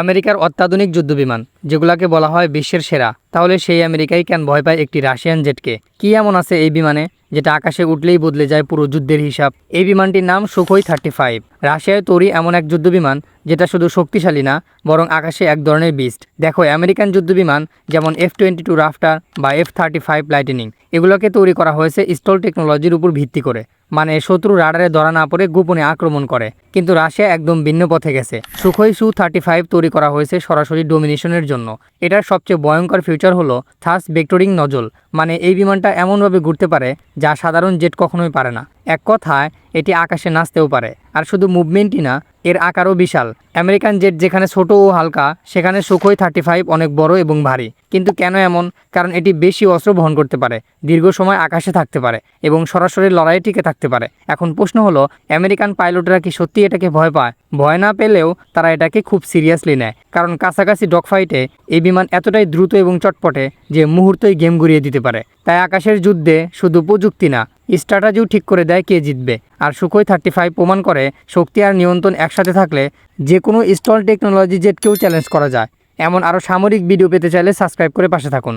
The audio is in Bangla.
আমেরিকার অত্যাধুনিক যুদ্ধবিমান যেগুলোকে বলা হয় বিশ্বের সেরা, তাহলে সেই আমেরিকাই কেন ভয় পায় একটি রাশিয়ান জেটকে? কি এমন আছে এই বিমানে যেটা আকাশে উঠলেই বদলে যায় পুরো যুদ্ধের হিসাব? এই বিমানটির নাম সুখোই 35। রাশিয়ায় তৈরি এমন এক যুদ্ধবিমান যেটা শুধু শক্তিশালী না, বরং আকাশে এক ধরনের বিস্ট। দেখো, আমেরিকান যুদ্ধবিমান যেমন F-22 রাফটার বা F-35 লাইটেনিং, এগুলোকে তৈরি করা হয়েছে স্টল টেকনোলজির উপর ভিত্তি করে, মানে শত্রু রাডারে ধরা না পড়ে গোপনে আক্রমণ করে। কিন্তু রাশিয়া একদম ভিন্ন পথে গেছে। সুখোই Su-35 তৈরি করা হয়েছে সরাসরি ডোমিনেশনের জন্য। এটার সবচেয়ে ভয়ঙ্কর ফিউচার হলো থার্স্ট ভেক্টরিং নজল, মানে এই বিমানটা এমনভাবে ঘুরতে পারে যা সাধারণ জেট কখনোই পারে না। এক কথায় এটি আকাশে নাচতেও পারে। আর শুধু মুভমেন্টই না, এর আকারও বিশাল। আমেরিকান জেট যেখানে ছোট ও হালকা, সেখানে সুখোই 35 অনেক বড় এবং ভারী। কিন্তু কেন এমন? কারণ এটি বেশি অস্ত্র বহন করতে পারে, দীর্ঘ সময় আকাশে থাকতে পারে এবং সরাসরি লড়াইয়ে টিকে থাকতে পারে। এখন প্রশ্ন হলো, আমেরিকান পাইলটরা কি সত্যি এটাকে ভয় পায়? ভয় না পেলেও তারা এটাকে খুব সিরিয়াসলি নেয়, কারণ কাছাকাছি ডগফাইটে এই বিমান এতটাই দ্রুত এবং চটপটে যে মুহূর্তেই গেম ঘুরিয়ে দিতে পারে। তাই আকাশের যুদ্ধে শুধু প্রযুক্তি না, স্ট্র্যাটেজিও ঠিক করে দেয় কে জিতবে। আর সুখোই 35 প্রমাণ করে শক্তি আর নিয়ন্ত্রণ একসাথে থাকলে যে কোনো স্টল টেকনোলজি জেটকেও চ্যালেঞ্জ করা যায়। এমন আরও সামরিক ভিডিও পেতে চাইলে সাবস্ক্রাইব করে পাশে থাকুন।